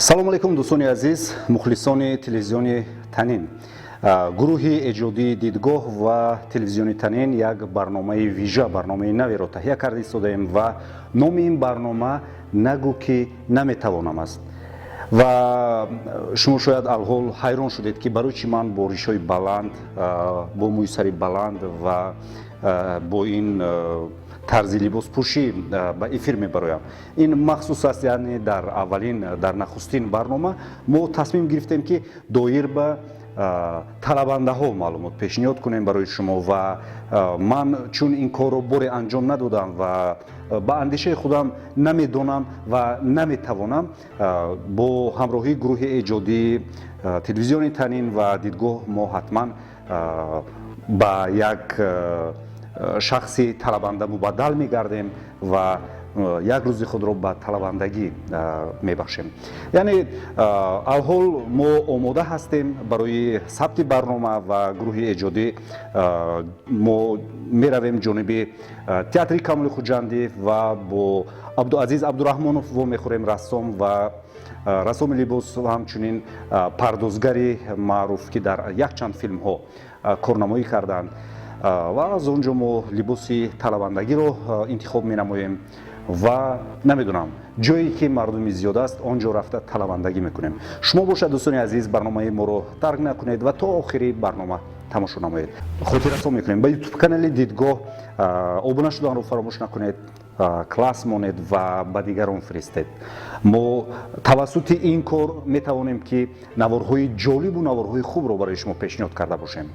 салому алайкум дӯстони азиз, мухлисони телевизиони Танин. Гурӯҳи эҷодии Дидгоҳ ва телевизиони Танин як барномаи вижа, барномаи наверо таҳия карда истодаем ва номи ин барнома «Нагӯ ки наметавонам» аст. ва шумо шояд алҳол ҳайрон шудед ки барои чӣ ман бо ришои баланд, бо мӯйсари баланд ва бо ин тарзи либоспӯшӣ ба эфир мебароям. Ин махсус аст, яъне дар нахустин барнома мо тасмим гирифтем ки доир ба талабандаҳо маълумот пешниҳод кунем барои шумо ва ман чун ин корро боре анҷом надодам ва ба андешаи худам намедонам ва наметавонам, бо ҳамроҳии гурӯҳи эҷодии телевизиони Танин ва Дидгоҳ мо ҳатман ба як шахси талабанда мубаддал мегардем ва як рӯзи худро ба талабандагӣ мебахшем. Яъне алҳол мо омода ҳастем барои сабти барнома ва гурӯҳи эҷодӣ мо меравем ҷониби театри Камоли Хуҷандиев ва бо Абдуазиз Абдураҳмонов во мехӯрем, рассом ва рассоми либос ва ҳамчунин пардозгари маъруф, ки дар якчанд филмҳо корнамоӣ карданд. ва аз он ҷо мо либоси талабандагиро интихоб менамоем ва намедонам, ҷое ки мардуми зиёд аст, он ҷо рафта талабандагӣ мекунем. Шумо бошад дӯстони азиз, барномаи моро тарк накунед ва то охири барнома тамошо намоед. Хотиррасон мекунем ба ютуб канали Дидгоҳ обуна шуданро фаромӯш накунед, класс монед ва ба дигарон фиристед. мо тавассути ин кор метавонем ки наворҳои ҷолибу наворҳои хубро барои шумо пешниҳод карда бошем.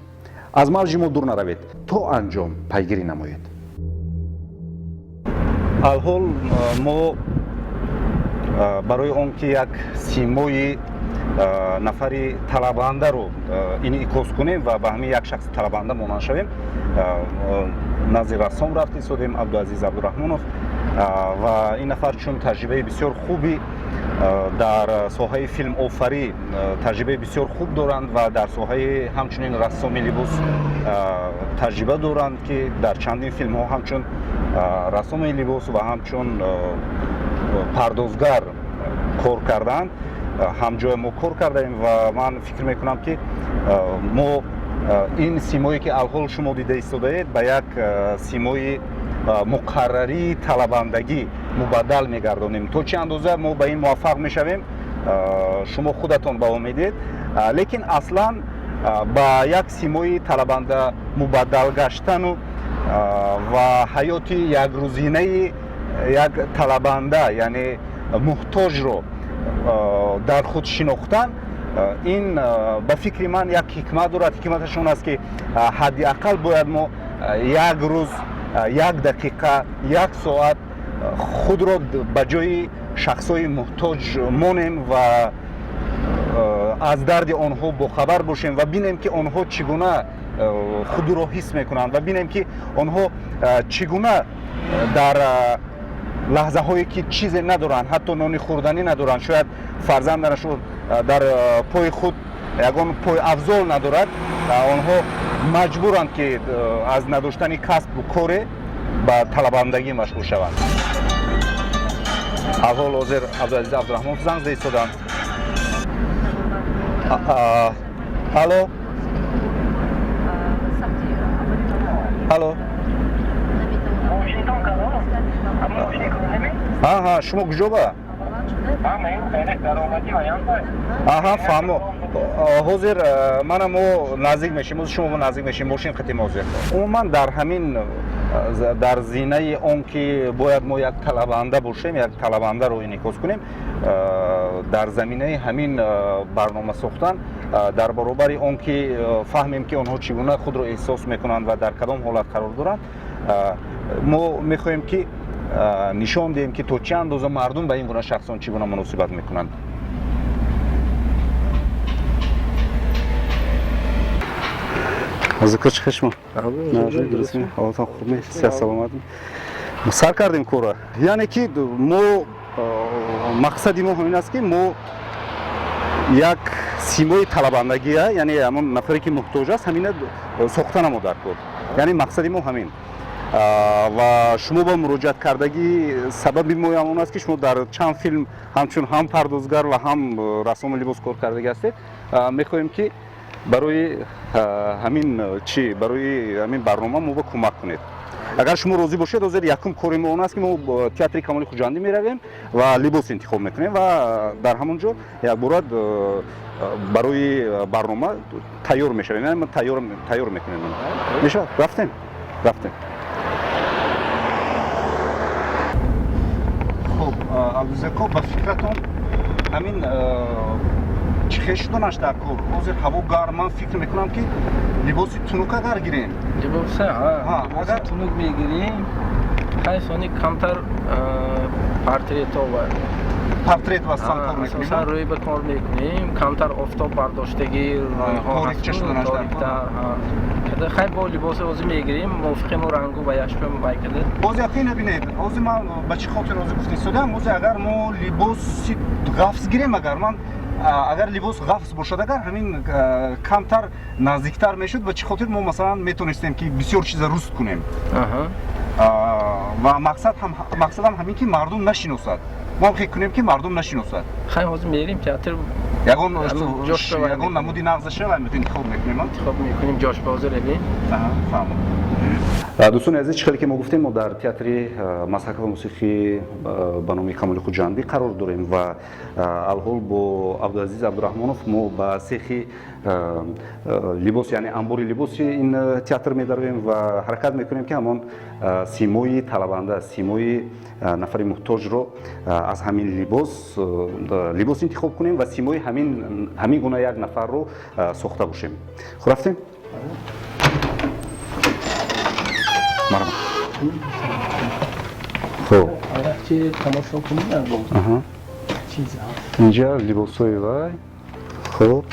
аз марҷи мо дур наравед, то анҷом пайгирӣ намоед. алҳол мо барои он ки як симои нафари талабандаро инъикос кунем ва ба ҳамин як шахси талабанда монанд шавем, назди рассом рафт истодем, Абдуазиз Абдураҳмонов, ва ин нафар чун таҷрибаи бисёр хуби дар соҳаи филмофарӣ таҷрибаи бисёр хуб доранд ва дар соҳаи ҳамчунин рассоми либос таҷриба доранд, ки дар чандин филмҳо ҳамчун рассоми либос ва ҳамчун пардозгар кор карданд. ҳамҷоя мо кор кардаем ва ман фикр мекунам ки мо ин симое ки алҳол шумо дида истодаед ба як симои муқаррарии талабандагӣ мубаддал мегардонем. то чӣ андоза мо ба ин муваффақ мешавем, шумо худатон баҳо медиҳед, лекин аслан ба як симои талабанда мубаддал гаштану ва ҳаёти якрӯзинаи як талабанда, яъне муҳтоҷро дар худ шинохтан, ин ба фикри ман як ҳикмат дорад. ҳикматаш он аст ки ҳадди ақал бояд мо як рӯз, як дақиқа, як соат худро ба ҷои шахсҳои муҳтоҷ монем ва аз дарди онҳо бохабар бошем ва бинем ки онҳо чӣ гуна худро ҳис мекунанд ва бинем ки онҳо чӣ гуна дар лаҳзаҳое ки чизе надоранд, ҳатто нони хӯрданӣ надоранд, шояд фарзанданашон дар пои худ ягон пойафзол надорад, онҳо маҷбуранд ки аз надоштани касбу коре ба талабандагӣ машғул шаванд. алҳол ҳозир Абдуазиз Абдураҳмонов занг зада истоданд. алло алло, аҳа, шумо куҷо ба? аҳа, фаҳмо. ҳозир мана мо наздик мешем, шумо мо наздик мешем, бошин қитим ҳозир. умуман дар ҳамин дар зинаи он ки бояд мо як талабанда бошем, як талабандаро инъикос кунем, дар заминаи ҳамин барнома сохтан, дар баробари он ки фаҳмем ки онҳо чӣ гуна худро эҳсос мекунанд ва дар кадом ҳолат қарор доранд, мо мехоҳем ки нишон диҳем ки то чӣ андоза мардум ба ин гуна шахсон чӣ гуна муносибат мекунанд. зикр чӣ хешмо? ҳолатон хуб, сиҳат саломатӣ? сар кардем корро. яъне ки мо мақсади мо ҳамин аст ки мо як симои талабандагия, яъне ҳамон нафаре ки муҳтоҷ аст, ҳамина сохтана мо дар кор. яъне мақсади мо ҳамин. ва шумо ба муроҷиат кардагӣ сабаби моям он аст ки шумо дар чанд филм ҳамчун ҳам пардозгар ва ҳам рассоми либос кор кардаги ҳастед. Мехоҳем ки барои ҳамин барои ҳамин барнома мо ба кӯмак кунед. Агар шумо розӣ бошед, ҳозир якум кори мо он аст ки мо театри Камоли Хуҷандӣ меравем ва либос интихоб мекунем ва дар ҳамон ҷо якбора барои барнома тайёр мешавем. Яъне мо тайёр мекунем. Мешавад? Рафтем. Хуб, Абдузако, ба фикратон ҳамин чӣ хел шуданаш дар кор? Ҳозир ҳаво гарм, ман фикр мекунам ки либоси тунук агар гирем. Либоси тунук мегирем, хайсони камтар портрет ва сан кор мекунем. Асосан рӯй ба кор мекунем, камтар офтоб бардоштагӣ рӯйҳо ҳаст. Хай бо либоси ҳозир мегирем, мувофиқи рангу ва яшпа бай када. Боз яқин набинед. Ҳозир ман ба чӣ хотир ҳозир гуфта истодам, ҳозир агар мо либоси ғафс гирем, агар либос ғафс бошад, агар ҳамин камтар наздиктар мешуд, ба чӣ хотир мо масалан метонистем ки бисёр чиза руст кунем. Ва мақсадам ҳамин ки мардум нашиносад. Мо фикр кунем ки мардум нашиносад. Хай ҳозир мерим театр ягон намуди нағзаша ва интихоб мекунем ҷош ба ҳозир ревем. Фаҳмам. Дӯстони азиз, чӣ хеле ки мо гуфтем, мо дар театри масрах ва мусиқӣ ба номи Камоли Хуҷандӣ қарор дорем ва алҳол бо Абдуазиз Абдураҳмонов мо ба сехи либос, яъне анбори либоси ин театр медаровем ва ҳаракат мекунем ки ҳамон симои талабанда, симои нафари муҳтоҷро аз ҳамин либос интихоб кунем ва симои ҳамин гуна як нафарро сохта бошем. Хуб, рафтем? Марҳамат. Хуб. Тамошо кунед. Инҷа либосои вай. Хуб.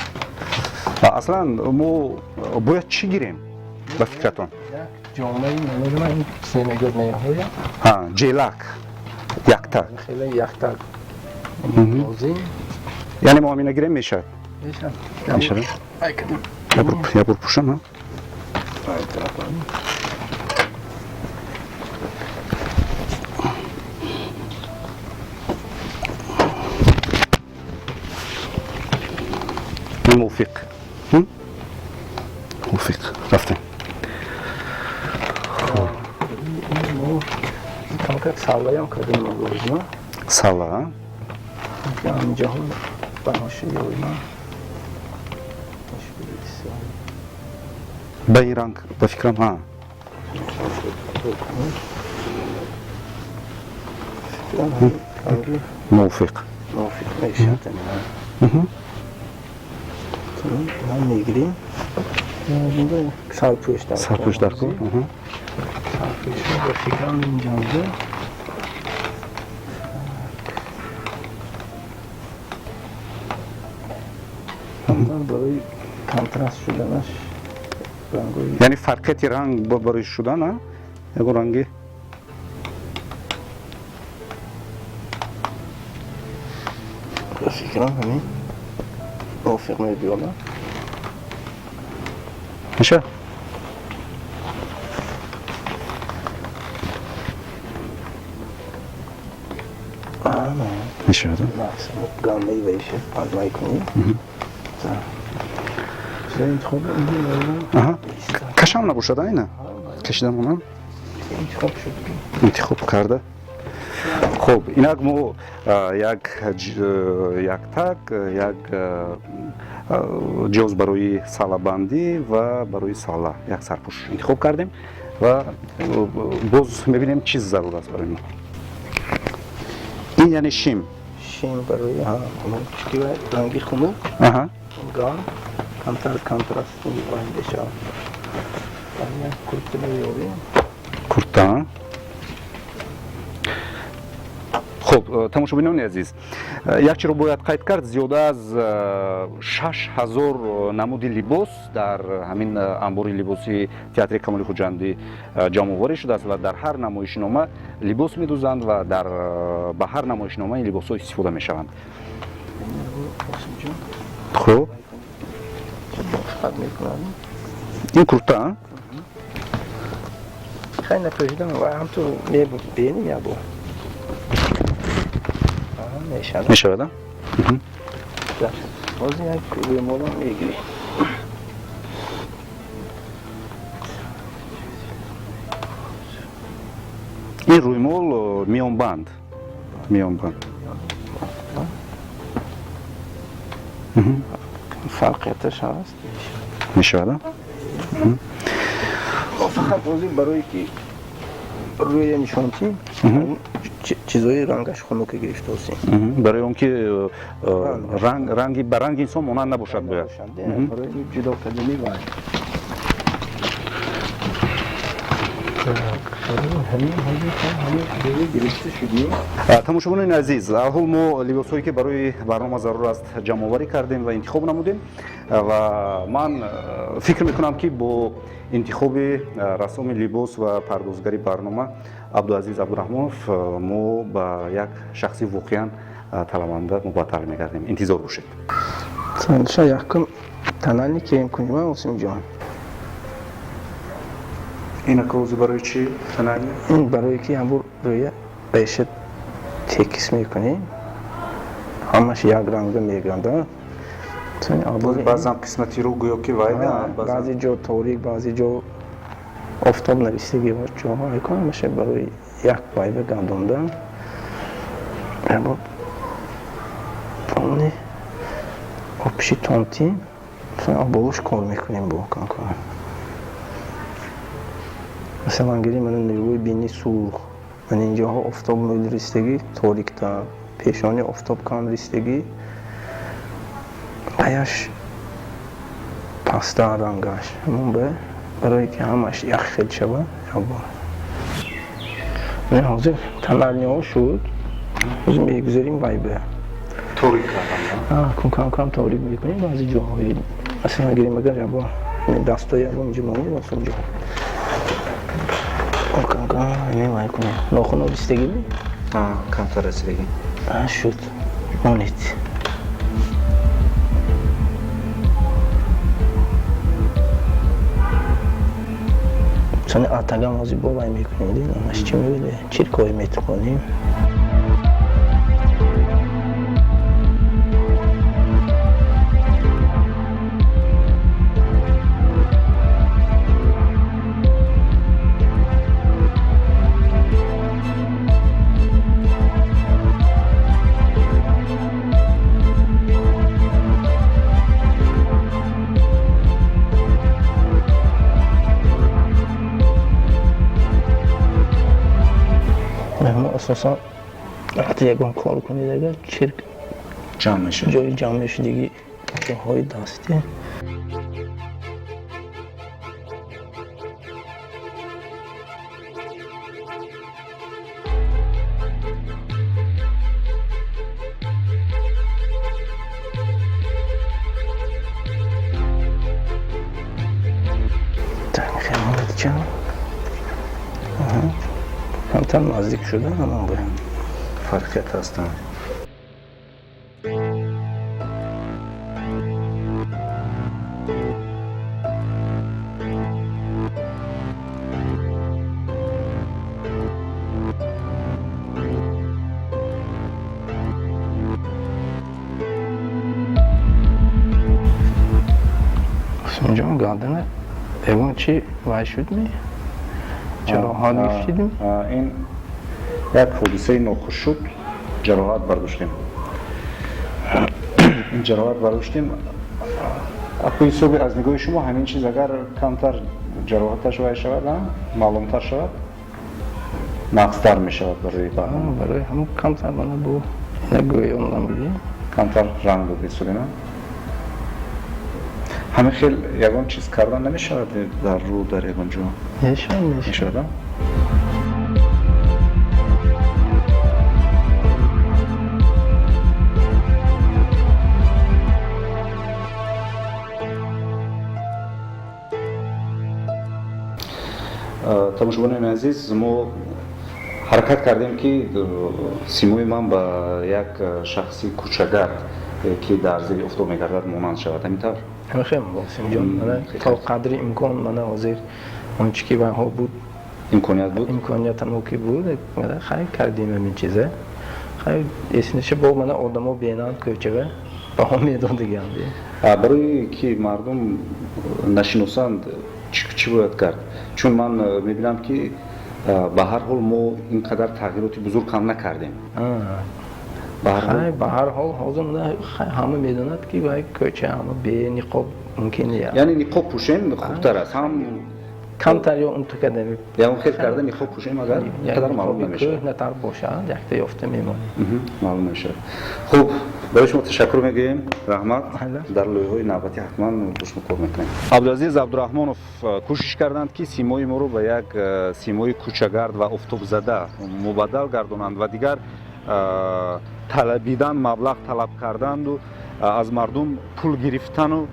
Аслан мо бояд чӣ гирем ба фикратон? ҷомаи намедонам семегӯр меоя. Ҷелак. Яктак. Хеле яктак. Яъне мо ҳамина гирем мешавад? Мешавад. Я бурпӯшам. موفق رفتیم ساله هم کردیم روزنا ساله اینجا هم بناشه یوینا به این رنگ به فکرم موفق میشه من میگیریم سرپوش در کن سرپوش با فکرم اینجا برای کانتراست شدنش یعنی فرقیتی رنگ برای شدن یکو رنگی با فکرم همین موافق می‌بیام. میشه؟ میشه ده؟ گام می‌ویشه. از مای کنی. زین خوب اینجا. کشم نبوشد اینا. کشیدم اونم. انتخاب کرده. خب اینک ما یک تک یک جوز برای ساله بندی و برای ساله یک سرپوش انتخاب کردیم و باز میبینیم چیز ضرور است برای ما. این یعنی شیم برای چکی رنگی خونه گام کانتراست می‌بینید شما کورت می‌یابیم کورت خب тамошобинони азиз, як чиро бояд қайд кард, зиёда аз 6000 намуди либос дар ҳамин анбори либоси театри Камоли Хуҷандӣ ҷамъоварӣ шудааст ва дар ҳар намоишнома либос медӯзанд ва ба ҳар намоишнома ин либосҳо истифода мешаванд. Хуб. Ин курта? خیلی نپوشیدم و هم تو بینیم یا بود میشود؟ بازی یک روی مولا میگیری این روی مول میان بند فرقیتش هست میشود؟ فقط بازی برای که روی نشانتی چیزای رنگش خنک گرفته هستیم برای اون که رنگی به رنگ انسان مانند نباشد باید برای جدا کردنی باید тамошобинони азиз ҳол мо либосҳое ки барои барнома зарур аст ҷамъоварӣ кардем ва интихоб намудем ва ман фикр мекунам ки бо интихоби рассоми либос ва пардозгари барнома абдуазиз абдураҳмонов мо ба як шахси воқеан талабанда мубаддал мегардем интизор бошед якум танали кем куним осимҷон این کاغذ برای چی؟ تنهایی؟ این برای که همون روی بهش تکس میکنیم همش یک رنگ میگنده بعضی قسمتی رو گویا که وایده بعضی جا تاریک بعضی جا آفتاب نویسیگی و جاهای کنمش برای یک وایده گندونده اما پونه آبشی تانتی آبالوش کار میکنیم با کنکار مثلا گیری من نیروی بینی سرخ من اینجاها آفتاب میل ریستگی تاریک‌تر پیشانی آفتاب کم ریستگی ایش پسته رنگش همون برای که همش یخفل شود من حاضر تنرنی ها شد از میگذاریم وایبه تاریک کردم کم تاریک میکنیم بعضی جاهایی مثلا گیریم اگر یابا دستای یابا اینجا مانی واسه جا نه وای کنه ناخن رسیدگی می کمتر رسیدگی شد مونیت چون آتاگام از بابای میکنیم ماش چی میگه چیرکوی میتونیم اساسا وقتی یکم کار کنید اگر چرک جمع میشه جای جمع میشه دیگه جاهای دستی خیلی چند همتن نزدیک شده همون به فرقیت هستن اینجا گردنه اون چی وای شد می؟ جراحات میشیدیم؟ این یک حادثه ناخوش شد جراحات برداشتیم این جراحات برداشتیم اپوی صبح از نگاه شما همین چیز اگر کمتر جراحاتش وای شود معلومتر شود نقصتر می شود برای همون کمتر بنا بو نگوی اونم بگیم کمتر رنگ بودید صبح نه همه خیلی یکان چیز کردن نمی شود در رو در یکان جا می شود тамошобинони азиз мо ҳаракат кардем ки симои ман ба як шахси кӯчагар ки дар зери офтоб мегардад монанд шавад ҳамин خیلی مباسم جان من تا قدری امکان من حاضر اون چی که بها بود امکانیت بود؟ امکانیت هم اوکی بود. خیلی کردیم این چیزه. خیلی اسمش با من آدم ها بینند کوچه با هم میدون دیگه هم دیگه. برای که مردم نشناسند چی باید کرد؟ چون من میبینم که به هر حال ما اینقدر تغییراتی بزرگ هم نکردیم. به هر حال حاضر همه میدونند که باید کوچه همه به نقاب ممکنه. یعنی نقاب پوشیم خوبتر است. هم کمتر یا اون تو کردیم. یا اون خیلی کرده نقاب پوشیم اگر قدر معلوم نمیشه. نتر باشه یک تا یافته میمونه. معلوم میشه. خوب برای شما تشکر میگیم رحمت. در لایه‌های نوبتی حتما روش کار میکنیم. عبدالعزیز عبدالرحمنوف کوشش کردند که سیمای ما رو به یک سیمای کوچه‌گرد و آفتاب زده مبادل گردانند و دیگر طلبیدن مبلغ طلب کردند و از مردم پول گرفتن و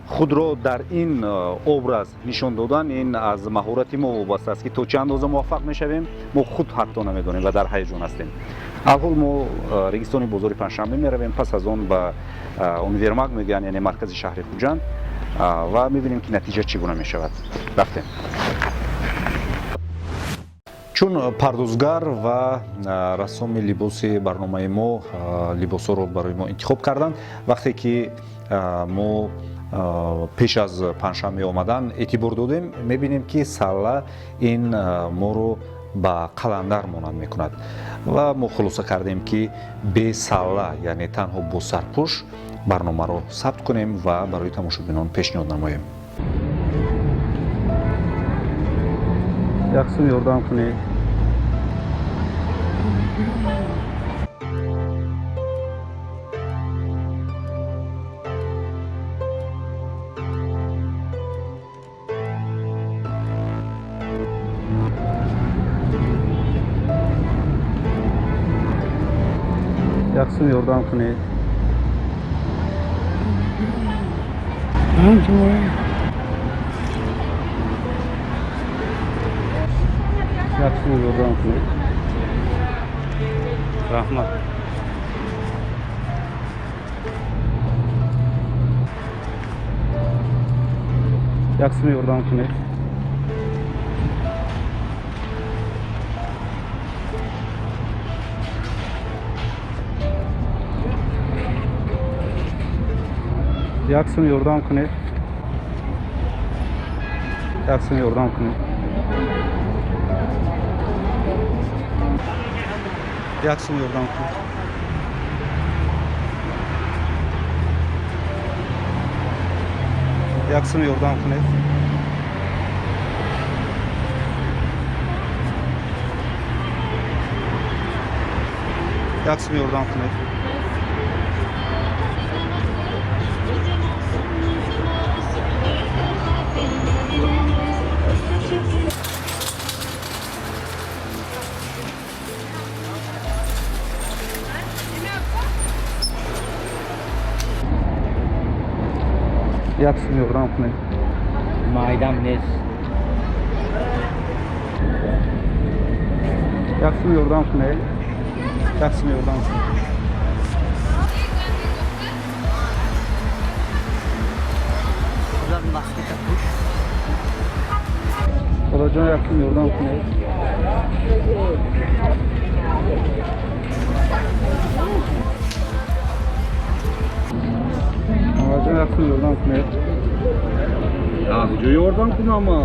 خود را در این ابراز نشان دادن. این از مهارت ما وابسته است که تا چند اندازه موفق میشویم ما خود حتی نمیدونیم و در هیجان هستیم. اول ما رگستان بازار پنجشنبه میرویم، پس از آن به اونیورماگ میگن یعنی مرکز شهر خوجند و میبینیم که نتیجه چگونه میشود. رفتیم. چون پردازگر و رسام لباس برنامه ما لباس رو برای ما انتخاب کردند، وقتی که ما پیش از پنجشنبه آمدن اعتبار دادیم میبینیم که سله این ما رو به قلندر مانند میکند و ما خلاصه کردیم که به سله یعنی تنها با سرپوش برنامه رو ثبت کنیم و برای تماشابینان پیشنهاد نماییم. یک سو یاردم کنید. یک سو یاردم کنید. یک سو یاردم کنید. رحمت. یک سو یاردم کنید. یک سو یاردم کنید. یک سو یاردم کنید. یک سو یاردم کنید. یک سو یاردم کنید. یک سو یاردم کنید. یک سو یاردم کنید. مایدم نیست. یک سو یاردم کنید. یک سو یاردم کنید. خدا جان یک سو یاردم کنید. Ağacın yakın yoldan kınayıp. Ya hücü yordan kına ama.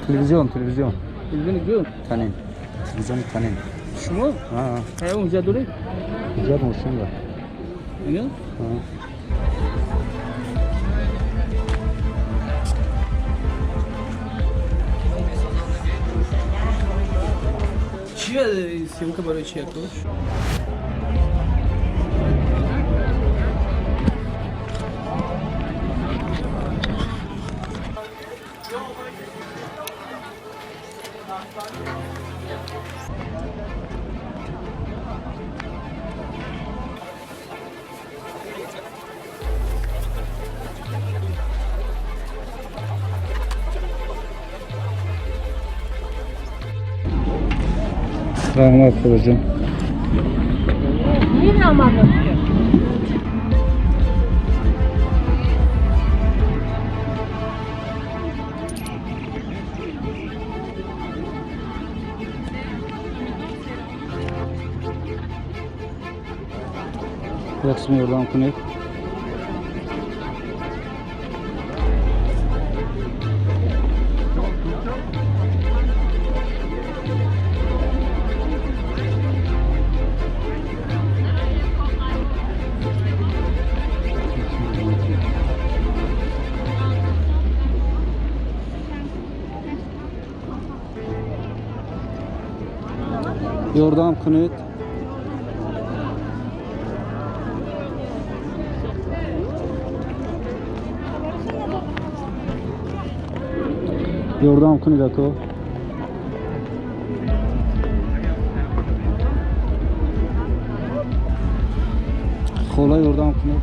Televizyon. Televizyon gidiyor. Tanin. Televizyon tanin. Şu mu? Ha. Onca duruyor. Güzel olsun da. Ne? Ha. چیه سیمکه برای چیه توش؟ Rahmat hocam. Yaxshi yordam qiling. Yordam qiling. Yordam qiling aka. Xola yordam qiling.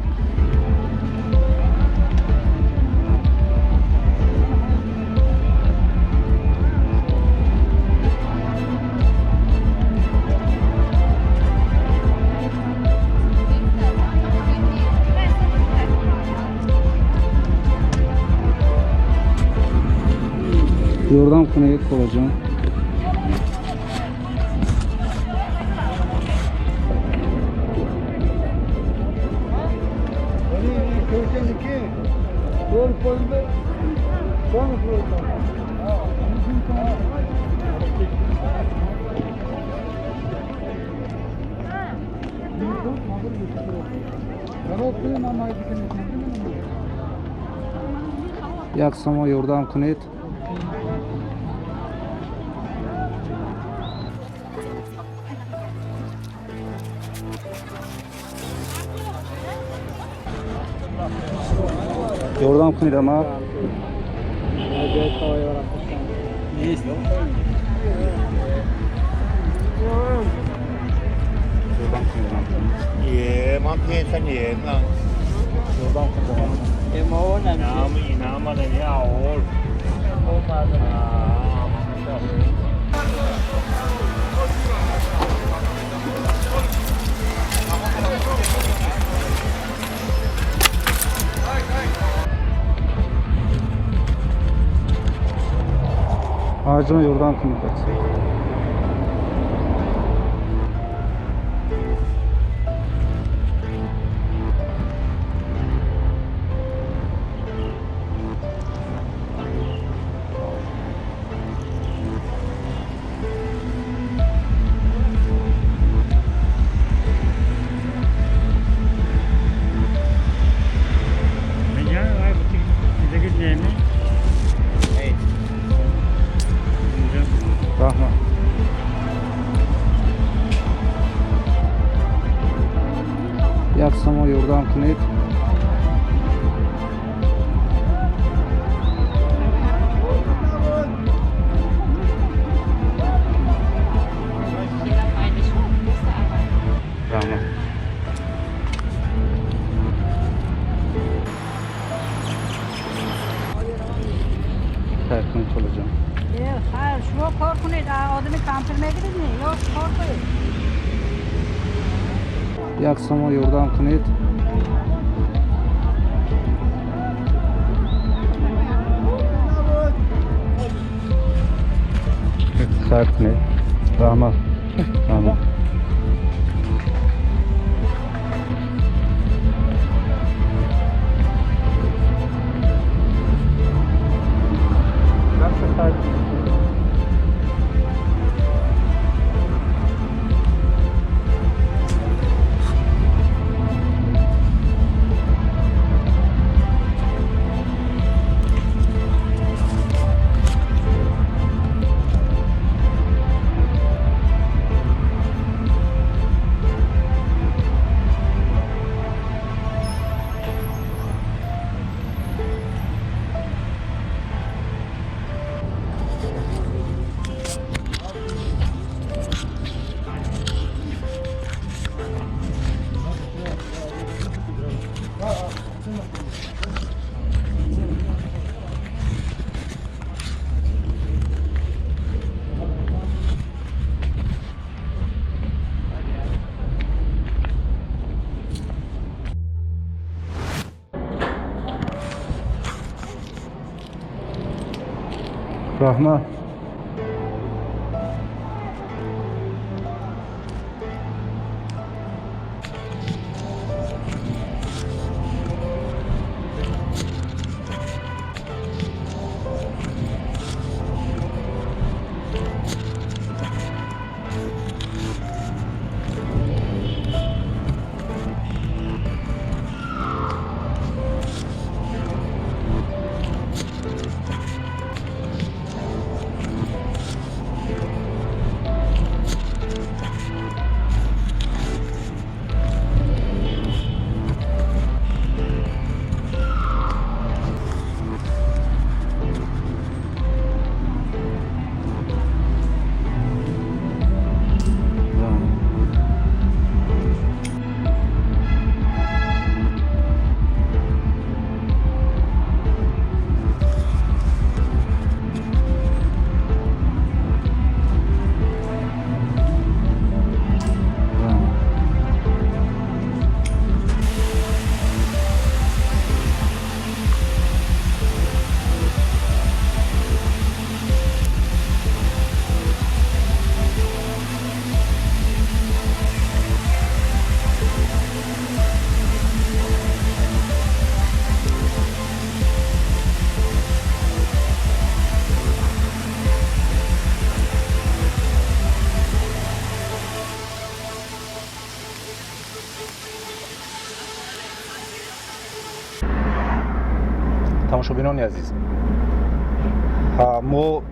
Yordam qiling xolajon. Yaxshimi yordam qiling. Yordam qiling ama. 예, 만偏三年了。拿嘛的要。Acil yordam qiling. Rahmat. Yaxshimi yordam qiling. Rahmat. Xayr olacağım. Hayır, şuna korkunuz. Adını kampirmediniz mi? Yok, korkunuz. Yaxshimi yordam qiling. Xayr qiling. Rahmat. Rahmat. Rahmat. тамошобинони азиз, мо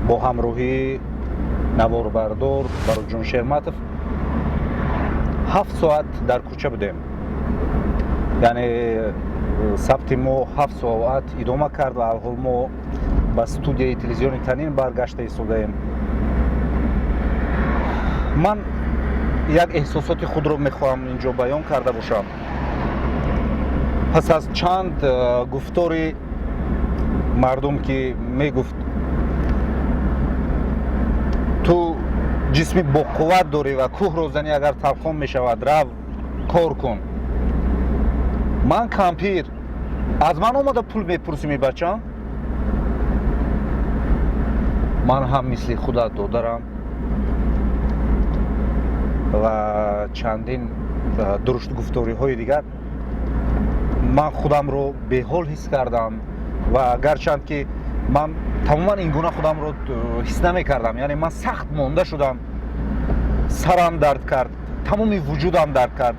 бо ҳамроҳии наворбардор Бароҷон Шерматов 7 соат дар кӯча будем. Яъне сабти мо 7 соат идома кард ва алҳол мо ба студияи телевизиони Танин баргашта истодаем. ман як эҳсосоти худро мехоҳам инҷо баён карда бошам. пас аз чанд гуфтори мардум ки мегуфт ту ҷисми боқувват дорӣ ва кӯҳро зани агар талхон мешавад рав кор кун. ман кампир, аз ман омада пул мепурсӣ бачам? ман ҳам мисли худат додарам ва чандин дуруст гуфториҳои дигар. ман худамро беҳол ҳис кардам ва гарчанд ки ман тамоман ин гуна худамро ҳис намекардам, яъне ман сахт монда шудам, сарам дард кард, тамоми вуҷудам дард кард,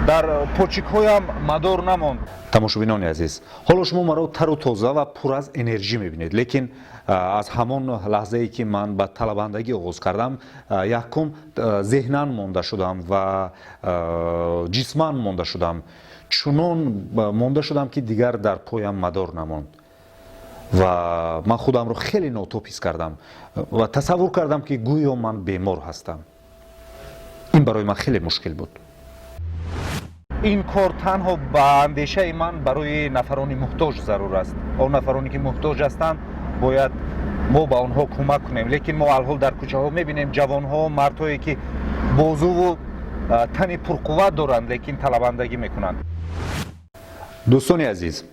дар почикҳоям мадор намонд. тамошобинони азиз, ҳоло шумо маро тару тоза ва пур аз энержӣ мебинед, лекин аз ҳамон лаҳзае ки ман ба талабандагӣ оғоз кардам, якум зеҳнан монда шудам ва ҷисман монда шудам. чунон монда шудам ки дигар дар поям мадор намонд ва ман худамро хеле нотоб ҳис кардам ва тасаввур кардам ки гӯё ман бемор ҳастам. ин барои ман хеле мушкил буд. ин кор танҳо ба андешаи ман барои нафарони муҳтоҷ зарур аст. он нафароне ки муҳтоҷ ҳастанд бояд мо ба онҳо кӯмак кунем, лекин мо алҳол дар кӯчаҳо мебинем ҷавонҳо, мардҳое ки бозуву тани пурқувват доранд, лекин талабандагӣ мекунанд. дӯстони азиз,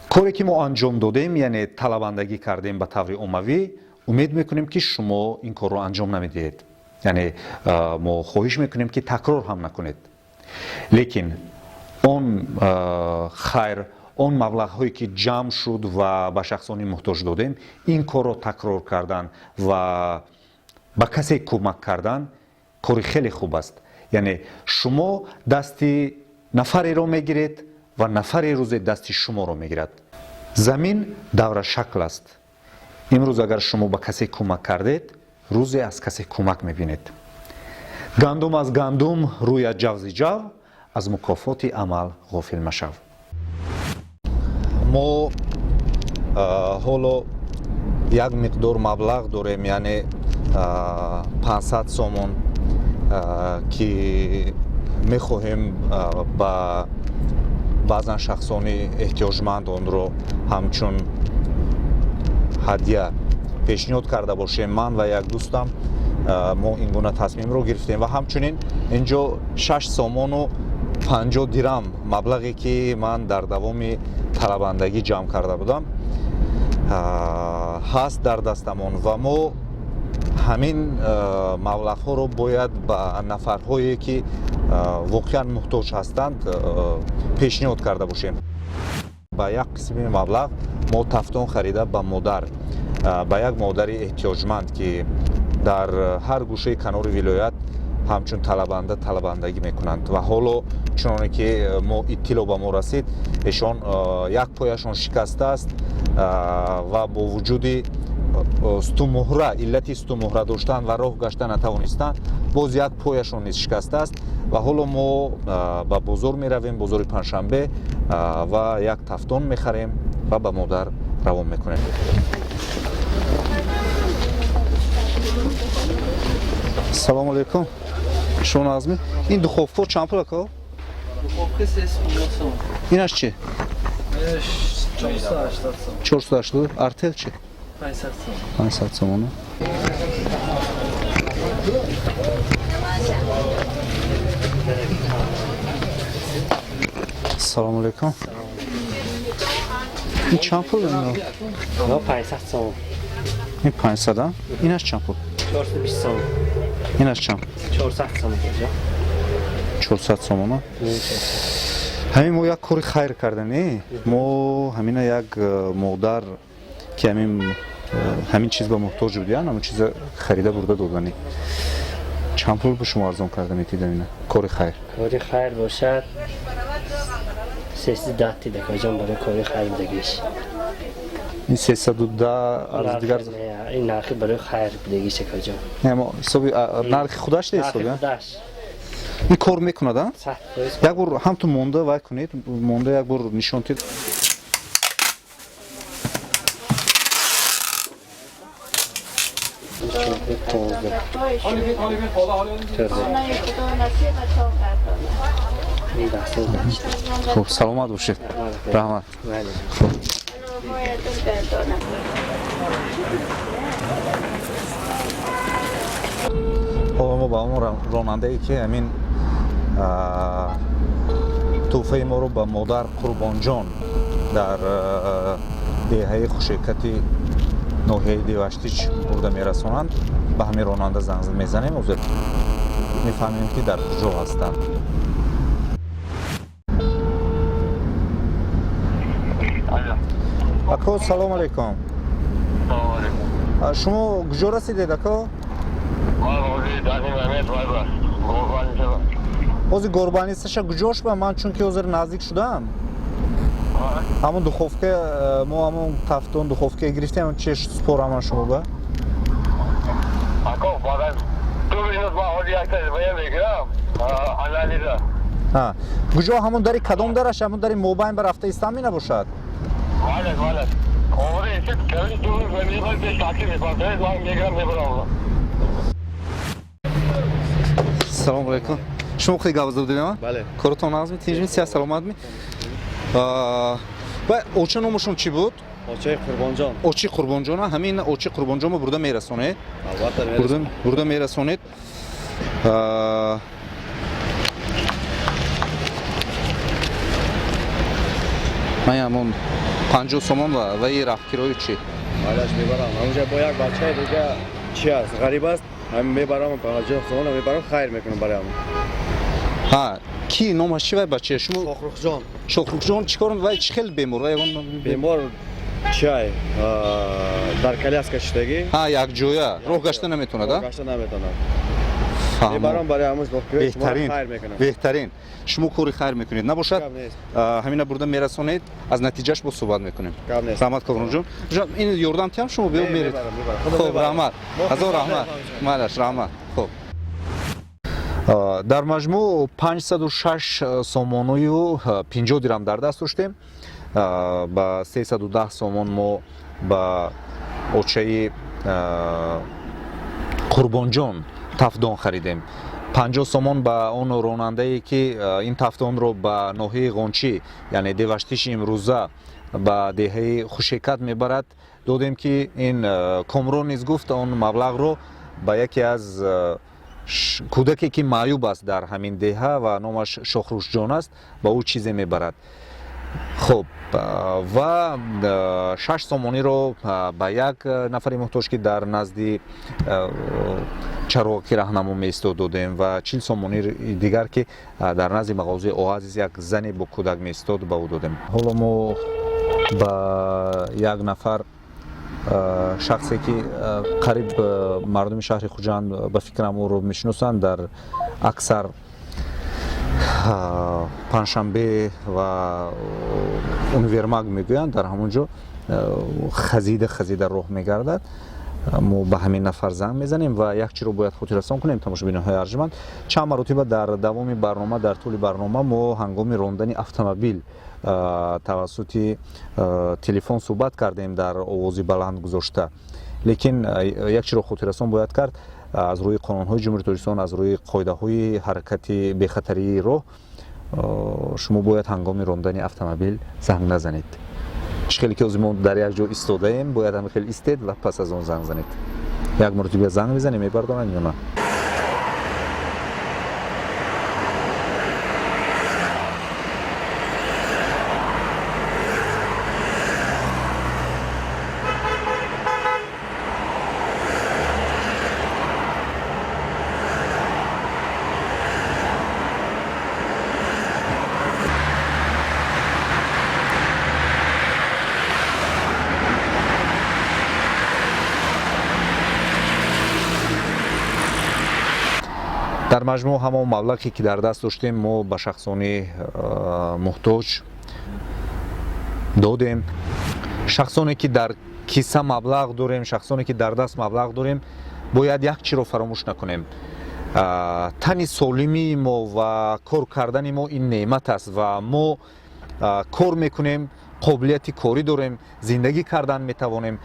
коре ки мо анҷом додем, яъне талабандагӣ кардем ба таври оммавӣ, умед мекунем ки шумо ин корро анҷом намедиҳед. яъне мо хоҳиш мекунем ки такрор ҳам накунед. лекин он хайр, он маблағҳое ки ҷамъ шуд ва ба шахсони муҳтоҷ додем, ин корро такрор кардан ва ба касе кӯмак кардан кори хеле хуб аст. яъне шумо дасти нафареро мегиред ва нафаре рӯзе дасти шуморо мегирад. замин давра шакл аст. имрӯз агар шумо ба касе кӯмак кардед, рӯзе аз касе кӯмак мебинед. гандум аз гандум рӯяд ҷавзи ҷав, аз мукофоти амал ғофил машав. мо ҳоло як миқдор маблағ дорем, яъне 500 сомон ки мехоҳем ба баъзан шахсони эҳтиёҷманд онро ҳамчун ҳадия пешниҳод карда бошем. ман ва як дӯстам мо ин гуна тасмимро гирифтем ва ҳамчунин инҷо 6 сомону 50 дирам маблағе ки ман дар давоми талабандагӣ ҷамъ карда будам, ҳаст дар дастамон ва мо ҳамин маблағҳоро бояд ба нафарҳое ки воқеан муҳтоҷ ҳастанд пешниҳод карда бошем. Ба як қисми маблағ мо тафтон харида ба модар, ба як модари эҳтиёҷманд ки дар ҳар гӯшаи канори вилоят ҳамчун талабандагӣ мекунанд ва ҳоло чуноне ки мо иттилоъ ба мо расид, эшон як пояшон шикастааст ва бо вуҷуди стумуҳра, иллати стумуҳра доштан ва роҳ гашта натавонистан, боз як пояшон низ шикастааст ва ҳоло мо ба бозор меравем, бозори панҷшанбе ва як тафтон мехарем ва ба модар равон мекунем. Салому алейкум. Шумо назми? Ин духовка чанд пул ака? Духовка 350 сом. Инаш чи? 480 сом. 480. Артел чи? 500 сом. 500 сом. Салому алейкум. Ин чанд пул? No 500 сом. Ин 500, а? Инаш чанд пул? 420 сом. Инаш чанд? 400 сом куҷо? 400 сом. ҳамин мо як кори хайр кардане. Мо ҳамина як модар ки ҳамин чиз ба муҳтоҷ будиян, ҳамин чиза харида бурда додани. Чанд пул ба шумо арзон карда метиҳед ҳамина кори хайр? Кори хайр бошад 310 тида куҷо барои кори хайр будагиш. ин 310 арз дигар ин нархи барои хайр будагиш куҷо. не мо ҳисоби нархи худаш да ҳисоби Худаш. ин кор мекунад а? 100%. як бор ҳамтун монда вай кунед, монда як бор нишон тед. خب سلامت باشید. رحمت. حالا ما با اون راننده ای که همین توفه ما رو به مادر قربان جان در دهه خوشیکتی ناحیه دیوشتیچ برده میرسونند به همین راننده زنگ میزنیم و میفهمیم که در کجا هستند. اکو سلام علیکم. شما کجا رسیدید اکو؟ بازی گربانیستش کجاش با من چون که حاضر نزدیک شدم. همون دخوفکه ما همون تفتون دخوفکه گرفتیم همون چش سپور همون شما با. اکو بعد 2 minut با حالی اکتر باید بگیرم حلالیده. ها کجا همون داری کدام درش همون داری موبایل برافته استمی نباشد. مالت آوری ایست کلی تو زمین پیش تاکی میپرده من میگم میبرم. سلام علیکم. شما خیلی گاوزده بودید ما؟ بله. کارتون نازمی تیجمی سیاه سلامت می. و اوچه نومشون چی بود؟ اوچه قربانجان. اوچه قربانجان همین اوچه قربانجان ما برده میرسونید. برده میرسونید. من همون 50 سومون و یه رفتگیرای چی؟ حالش میبرم. همونجا با یک بچه دیگه چی است؟ غریب است. همین میبرم 50 سومون میبرم خیر میکنم برای همون. ها کی نامش چی بچه شما؟ شاخرخ جان. شاخرخ جان چیکار می‌کنه؟ چه خیلی بیمار بیمار چای در کلی است کشیدگی. ها یک جویا راه گشته نمیتونه راه گشته نمیتونه. فهم. میبرم برای همون دکتر شما خیر میکنم. بهترین شما کاری خیر میکنید نباشد همینا برده میرسونید از نتیجهش با صحبت میکنیم. رحمت کابرون جان این یاردم تیم شما بیاد میرید. خب رحمت هزار رحمت مالش رحمت. خب در مجموع 506 سومونی و 50 درهم در دست داشتیم. با 310 سومون ما با اوچه قربانجان تفدان خریدیم. 50 سومون با اون راننده ای که این تفدان رو با ناحیه غنچی یعنی دیوشتیش امروزه با دهه خوشیکت میبرد دادیم که این کامرون نیز گفت اون مبلغ رو با یکی از کودکی که معیوب است در همین دهه و نامش شاخروش جان است با او چیزی میبرد. خب و 6 сомониро ба як нафари муҳтоҷ ки дар назди чароғи раҳнамо меистод додем ва 40 сомонӣ дигар ки дар назди мағозаи оазиз як зане бо кӯдак меистод ба ӯ додем. ҳоло мо ба як нафар шахсе ки қариб мардуми шаҳри Хуҷанд ба фикрам ӯро мешиносанд дар аксар панҷшанбе ва универмаг мегӯянд дар ҳамон ҷо хазида роҳ мегардад. мо ба ҳамин нафар занг мезанем ва як чиро бояд хотиррасон кунем тамошобиноҳои арҷуманд. Чанд маротиба дар давоми барнома дар тӯли барнома мо ҳангоми рондани автомобил тавассути телефон суҳбат кардем дар овози баланд гузошта. Лекин як чиро хотиррасон бояд кард аз рӯи қонунҳои ҷумҳурии Тоҷикистон, аз рӯи қоидаҳои ҳаракати бехатарии роҳ шумо бояд ҳангоми рондани автомобил занг назанед. ишкеле ки ҳозир мо дар як ҷо истодаем, бояд ҳамихел истед ва пас аз он занг занед. як маротиба занг мезанем, мебардоранд ё на? дар маҷмӯъ ҳамон маблағе ки дар даст доштем мо ба шахсони муҳтоҷ додем. шахсоне ки дар киса маблағ дорем, шахсоне ки дар даст маблағ дорем, бояд як чиро фаромӯш накунем. тани солимии мо ва кор кардани мо ин неъмат аст ва мо кор мекунем, қобилияти корӣ дорем, зиндагӣ кардан метавонем.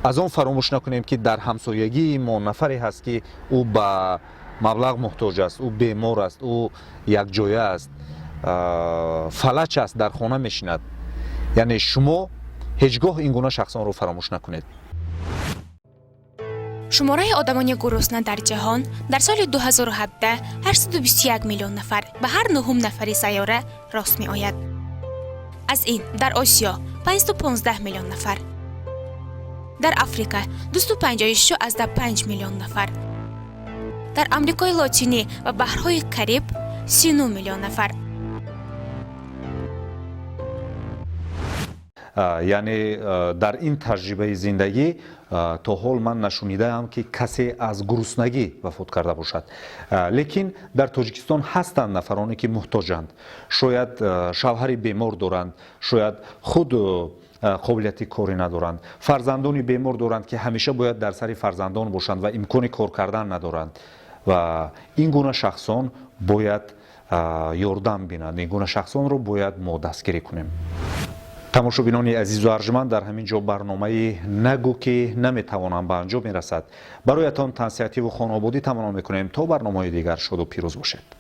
аз он фаромӯш накунем ки дар ҳамсоягии мо нафаре ҳаст ки ӯ ба маблағ муҳтоҷ аст, ӯ бемор аст, ӯ якҷоя аст, фалач аст, дар хона мешинад. яъне шумо ҳеҷ гоҳ ин гуна шахсонро фаромӯш накунед. шумораи одамони гурусна дар ҷаҳон дар соли 2017 821 миллион нафар ба ҳар нӯҳум нафари сайёра рост меояд. аз ин дар осиё 515 миллион нафар, дар африка 256,5 миллион нафар, дар амрикои лотинӣ ва баҳрҳои Кариб 39 миллион нафар. яъне дар ин таҷрибаи зиндагӣ то ҳол ман нашунидаам ки касе аз гуруснагӣ вафот карда бошад. лекин дар Тоҷикистон ҳастанд нафароне ки муҳтоҷанд. шояд шавҳари бемор доранд, шояд худ қобилияти корӣ надоранд, фарзандони бемор доранд ки ҳамеша бояд дар сари фарзандон бошанд ва имкони кор кардан надоранд. ва ин гуна шахсон бояд ёрдам бинанд, ин гуна шахсонро бояд мо дастгирӣ кунем. тамошобинони азизу арҷуманд, дар ҳамин ҷо барномаи нагӯ ки наметавонам ба анҷом мерасад бароятон тансиҳативу хонободӣ таманно мекунем. то барномаҳои дигар шоду пирӯз бошед.